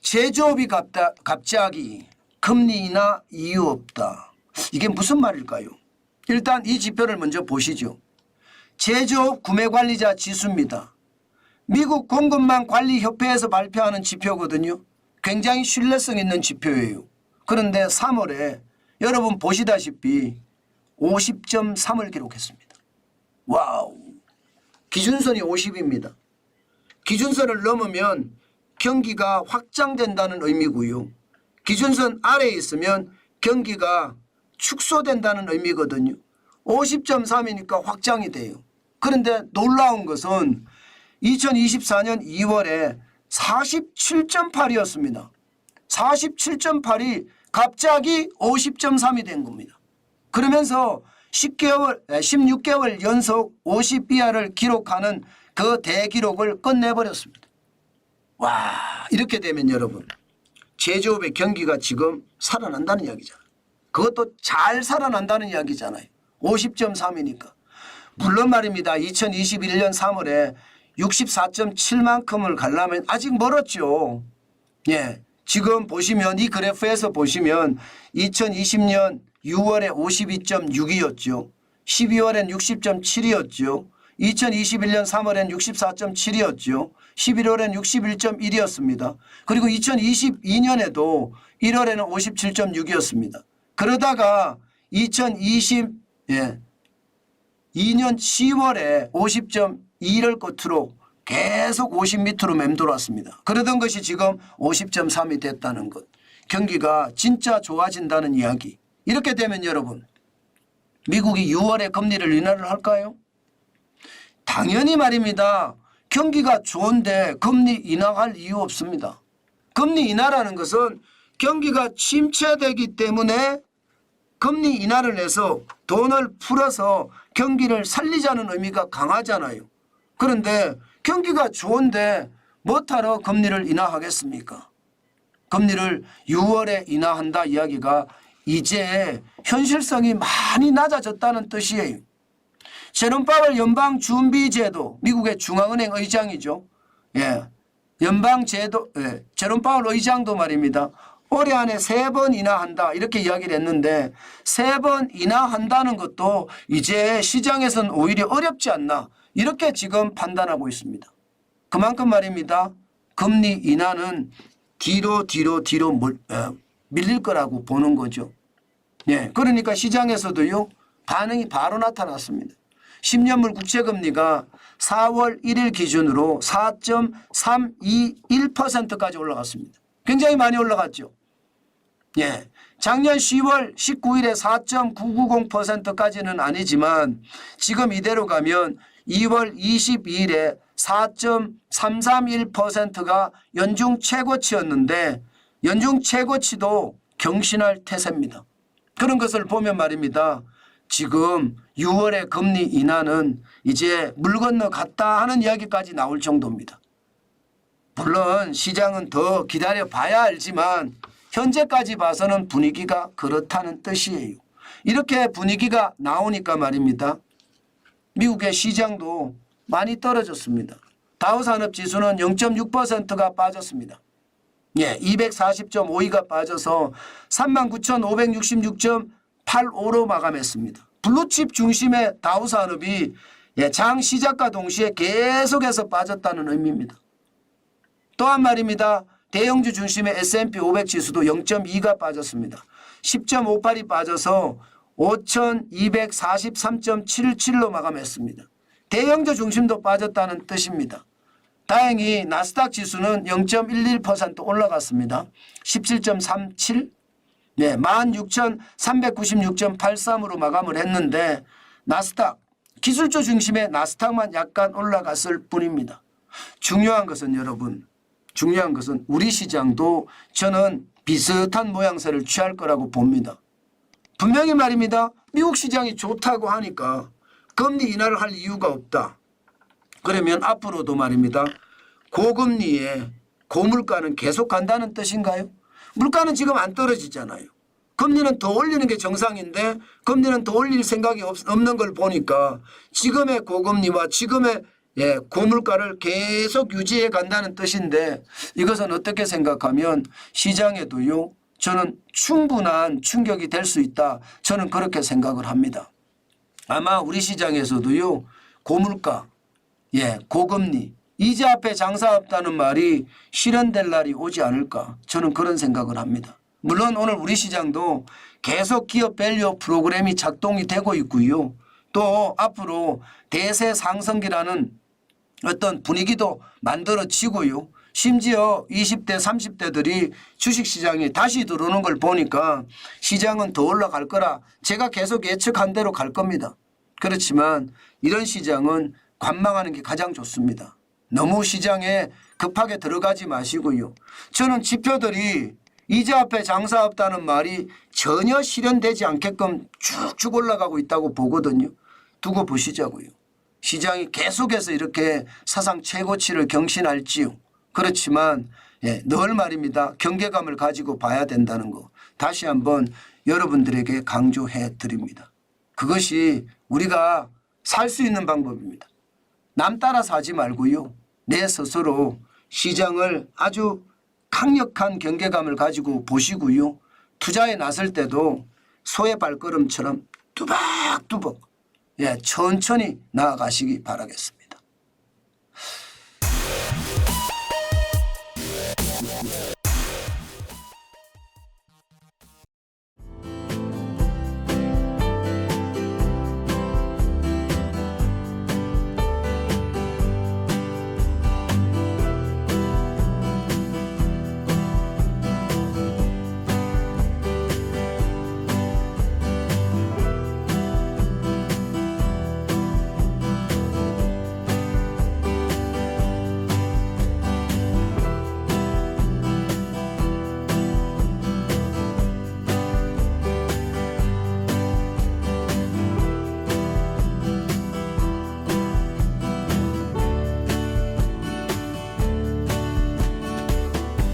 제조업이 갑자기 금리 인하 이유 없다. 이게 무슨 말일까요? 일단 이 지표를 먼저 보시죠. 제조업 구매관리자 지수입니다. 미국 공급망 관리협회에서 발표하는 지표거든요. 굉장히 신뢰성 있는 지표예요. 그런데 3월에 여러분 보시다시피 50.3을 기록했습니다. 와우. 기준선이 50입니다. 기준선을 넘으면 경기가 확장된다는 의미고요. 기준선 아래에 있으면 경기가 축소된다는 의미거든요. 50.3이니까 확장이 돼요. 그런데 놀라운 것은 2024년 2월에 47.8이었습니다. 47.8이 갑자기 50.3이 된 겁니다. 그러면서 16개월 연속 50 이하를 기록하는 그 대기록을 끝내버렸습니다. 와, 이렇게 되면 여러분 제조업의 경기가 지금 살아난다는 이야기잖아요. 그것도 잘 살아난다는 이야기잖아요. 50.3이니까. 물론 말입니다. 2021년 3월에 64.7만큼을 가려면 아직 멀었죠. 예, 지금 보시면 이 그래프에서 보시면 2020년 6월에 52.6이었죠. 12월엔 60.7이었죠. 2021년 3월엔 64.7이었죠. 11월엔 61.1이었습니다. 그리고 2022년에도 1월에는 57.6이었습니다. 그러다가 2022년 10월에 50.2를 끝으로 계속 50 밑으로 맴돌았습니다. 그러던 것이 지금 50.3이 됐다는 것. 경기가 진짜 좋아진다는 이야기. 이렇게 되면 여러분 미국이 6월에 금리를 인하를 할까요? 당연히 말입니다. 경기가 좋은데 금리 인하할 이유 없습니다. 금리 인하라는 것은 경기가 침체되기 때문에 금리 인하를 해서 돈을 풀어서 경기를 살리자는 의미가 강하잖아요. 그런데 경기가 좋은데 뭐하러 금리를 인하하겠습니까? 금리를 6월에 인하한다 이야기가 이제 현실성이 많이 낮아졌다는 뜻이에요. 제롬 파월 연방준비제도 미국의 중앙은행 의장이죠. 예, 연방제도 제롬 파월 의장도 말입니다. 올해 안에 3번 인하한다 이렇게 이야기를 했는데 3번 인하한다는 것도 이제 시장에서는 오히려 어렵지 않나 이렇게 지금 판단하고 있습니다. 그만큼 말입니다. 금리 인하는 뒤로 밀릴 거라고 보는 거죠. 예, 그러니까 시장에서도요 반응이 바로 나타났습니다. 10년물 국채금리가 4월 1일 기준으로 4.321%까지 올라갔습니다. 굉장히 많이 올라갔죠. 예, 작년 10월 19일에 4.990%까지는 아니지만 지금 이대로 가면 2월 22일에 4.331%가 연중 최고치였는데 연중 최고치도 경신할 태세입니다. 그런 것을 보면 말입니다. 지금 6월의 금리 인하는 이제 물 건너 갔다 하는 이야기까지 나올 정도입니다. 물론 시장은 더 기다려 봐야 알지만 현재까지 봐서는 분위기가 그렇다는 뜻이에요. 이렇게 분위기가 나오니까 말입니다. 미국의 시장도 많이 떨어졌습니다. 다우산업지수는 0.6%가 빠졌습니다. 예, 240.52가 빠져서 39,566.85로 마감했습니다. 블루칩 중심의 다우산업이 장 시작과 동시에 계속해서 빠졌다는 의미입니다. 또한 말입니다. 대형주 중심의 S&P 500 지수도 0.2가 빠졌습니다. 10.58이 빠져서 5,243.77로 마감했습니다. 대형주 중심도 빠졌다는 뜻입니다. 다행히 나스닥 지수는 0.11% 올라갔습니다. 17.37, 16,396.83으로 마감을 했는데 나스닥, 기술주 중심의 나스닥만 약간 올라갔을 뿐입니다. 중요한 것은 여러분, 중요한 것은 우리 시장도 저는 비슷한 모양새를 취할 거라고 봅니다. 분명히 말입니다. 미국 시장이 좋다고 하니까 금리 인하를 할 이유가 없다. 그러면 앞으로도 말입니다. 고금리에 고물가는 계속 간다는 뜻인가요? 물가는 지금 안 떨어지잖아요. 금리는 더 올리는 게 정상인데 금리는 더 올릴 생각이 없는 걸 보니까 지금의 고금리와 지금의 예, 고물가를 계속 유지해 간다는 뜻인데 이것은 어떻게 생각하면 시장에도요. 저는 충분한 충격이 될 수 있다. 저는 그렇게 생각을 합니다. 아마 우리 시장에서도요. 고물가, 예, 고금리, 이자 앞에 장사 없다는 말이 실현될 날이 오지 않을까. 저는 그런 생각을 합니다. 물론 오늘 우리 시장도 계속 기업 밸류 프로그램이 작동이 되고 있고요. 또 앞으로 대세 상승기라는 어떤 분위기도 만들어지고요. 심지어 20대 30대들이 주식시장에 다시 들어오는 걸 보니까 시장은 더 올라갈 거라 제가 계속 예측한 대로 갈 겁니다. 그렇지만 이런 시장은 관망하는 게 가장 좋습니다. 너무 시장에 급하게 들어가지 마시고요. 저는 지표들이 이자 앞에 장사 없다는 말이 전혀 실현되지 않게끔 쭉쭉 올라가고 있다고 보거든요. 두고 보시자고요. 시장이 계속해서 이렇게 사상 최고치를 경신할지요. 그렇지만 늘 말입니다. 경계감을 가지고 봐야 된다는 거 다시 한번 여러분들에게 강조해 드립니다. 그것이 우리가 살 수 있는 방법입니다. 남 따라 사지 말고요. 내 스스로 시장을 아주 강력한 경계감을 가지고 보시고요. 투자에 나설 때도 소의 발걸음처럼 뚜벅뚜벅 천천히 나아가시기 바라겠습니다.